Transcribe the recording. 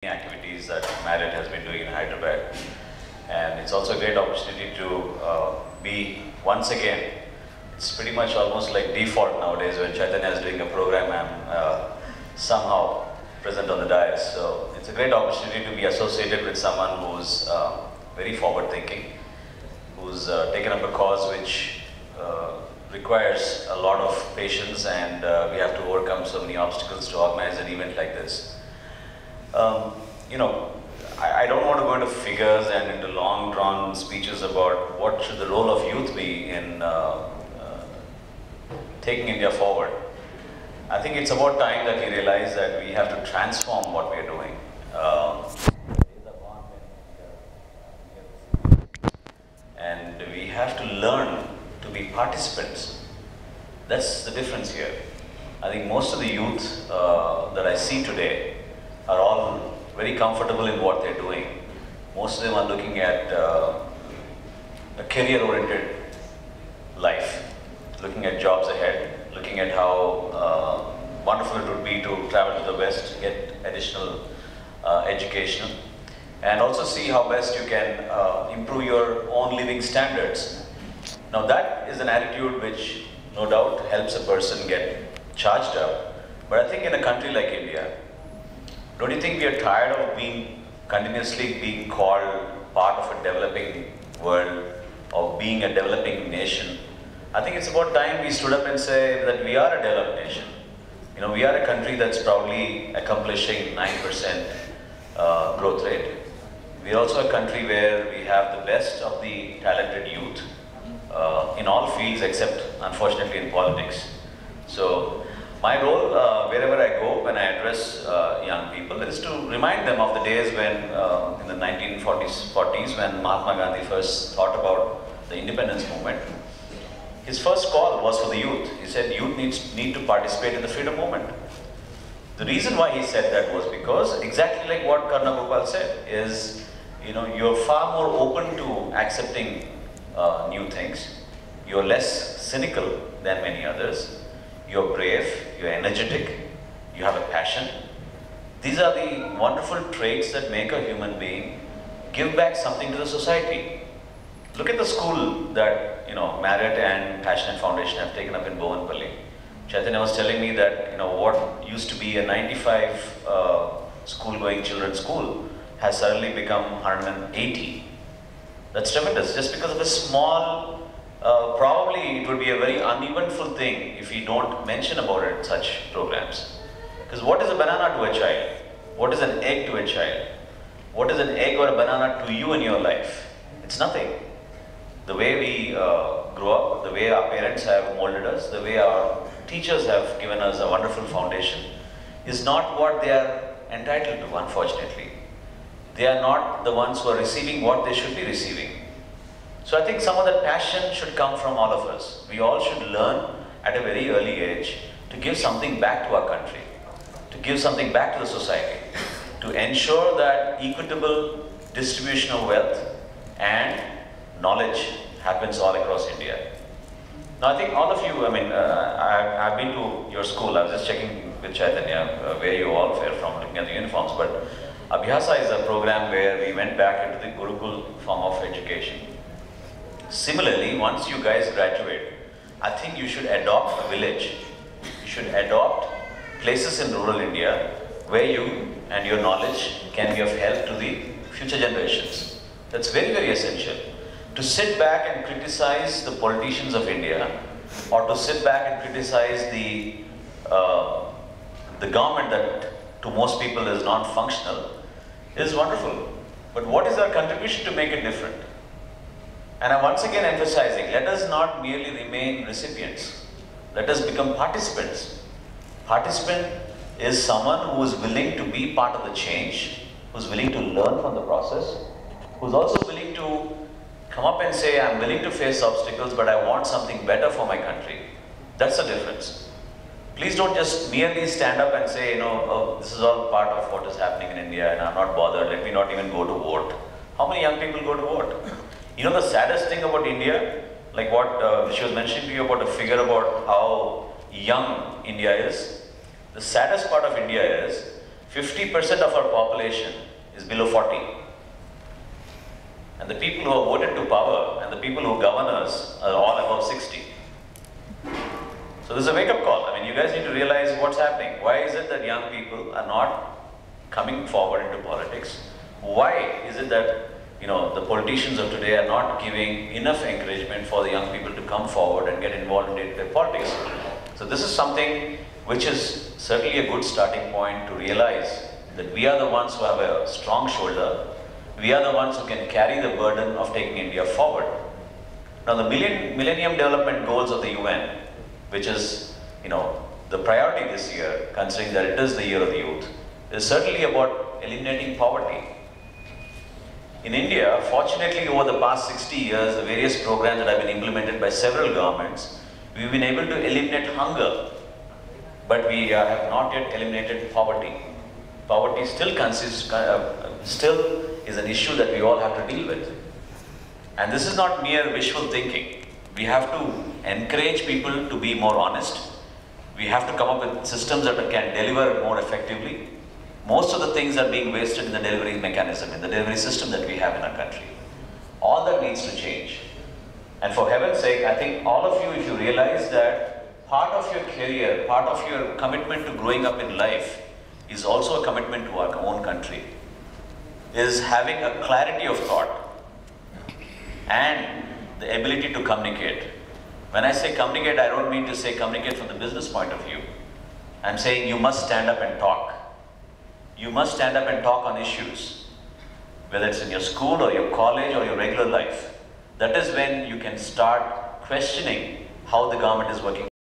activities that Marriott has been doing in Hyderabad. And it's also a great opportunity to be once again, it's pretty much almost like default nowadays when Chaitanya is doing a program, I'm somehow present on the dais. So it's a great opportunity to be associated with someone who's very forward thinking, who's taken up a cause which requires a lot of patience, and we have to overcome so many obstacles to organize an event like this. You know, I don't want to go into figures and into long drawn speeches about what should the role of youth be in taking India forward. I think it's about time that we realize that we have to transform what we are doing. And we have to learn to be participants. That's the difference here. I think most of the youth that I see today are all very comfortable in what they're doing. Most of them are looking at a career-oriented life, looking at jobs ahead, looking at how wonderful it would be to travel to the West, get additional education, and also see how best you can improve your own living standards. Now that is an attitude which no doubt helps a person get charged up, but I think in a country like India, don't you think we are tired of continuously being called part of a developing world, of being a developing nation? I think it's about time we stood up and say that we are a developed nation. You know, we are a country that's proudly accomplishing 9% growth rate. We are also a country where we have the best of the talented youth in all fields except, unfortunately, in politics. So my role, wherever I go, when I address young people, is to remind them of the days when, in the 1940s, when Mahatma Gandhi first thought about the independence movement. His first call was for the youth. He said, youth need to participate in the freedom movement. The reason why he said that was because, exactly like what Karna Gopal said, is, you know, you're far more open to accepting new things. You're less cynical than many others. You're brave, you're energetic, you have a passion. These are the wonderful traits that make a human being give back something to the society. Look at the school that, you know, Marriott and Passionate Foundation have taken up in Bhuvanpalli. Chaitanya was telling me that, you know, what used to be a 95 school-going children's school has suddenly become 180. That's tremendous, just because of a small probably it would be a very uneventful thing if we don't mention about it in such programs. Because what is a banana to a child? What is an egg to a child? What is an egg or a banana to you in your life? It's nothing. The way we grow up, the way our parents have molded us, the way our teachers have given us a wonderful foundation is not what they are entitled to, unfortunately. They are not the ones who are receiving what they should be receiving. So I think some of that passion should come from all of us. We all should learn at a very early age to give something back to our country, to give something back to the society, to ensure that equitable distribution of wealth and knowledge happens all across India. Now I think all of you, I mean, I've been to your school. I was just checking with Chaitanya where you all were from, looking at the uniforms, but Abhyasa is a program where we went back into the Gurukul form of education. Similarly, once you guys graduate, I think you should adopt a village. You should adopt places in rural India where you and your knowledge can be of help to the future generations. That's very, very essential. To sit back and criticize the politicians of India, or to sit back and criticize the government that to most people is not functional, is wonderful. But what is our contribution to make it different? And I'm once again emphasizing, let us not merely remain recipients. Let us become participants. Participant is someone who is willing to be part of the change, who's willing to learn from the process, who's also willing to come up and say, I'm willing to face obstacles, but I want something better for my country. That's the difference. Please don't just merely stand up and say, you know, oh, this is all part of what is happening in India and I'm not bothered, let me not even go to vote. How many young people go to vote? You know the saddest thing about India, like what she was mentioning to you about a figure about how young India is. The saddest part of India is 50% of our population is below 40. And the people who are voted to power and the people who govern us are all above 60. So this is a wake-up call. I mean, you guys need to realize what's happening. Why is it that young people are not coming forward into politics? Why is it that, you know, the politicians of today are not giving enough encouragement for the young people to come forward and get involved in day-to-day politics? So this is something which is certainly a good starting point to realize that we are the ones who have a strong shoulder. We are the ones who can carry the burden of taking India forward. Now the Millennium Development Goals of the UN, which is, you know, the priority this year, considering that it is the year of the youth, is certainly about eliminating poverty. In India, fortunately, over the past 60 years, the various programs that have been implemented by several governments, we've been able to eliminate hunger, but we have not yet eliminated poverty. Poverty still is an issue that we all have to deal with. And this is not mere wishful thinking. We have to encourage people to be more honest. We have to come up with systems that can deliver more effectively. Most of the things are being wasted in the delivery mechanism, in the delivery system that we have in our country. All that needs to change. And for heaven's sake, I think all of you, if you realize that part of your career, part of your commitment to growing up in life is also a commitment to our own country, is having a clarity of thought and the ability to communicate. When I say communicate, I don't mean to say communicate from the business point of view. I'm saying you must stand up and talk. You must stand up and talk on issues, whether it's in your school or your college or your regular life. That is when you can start questioning how the government is working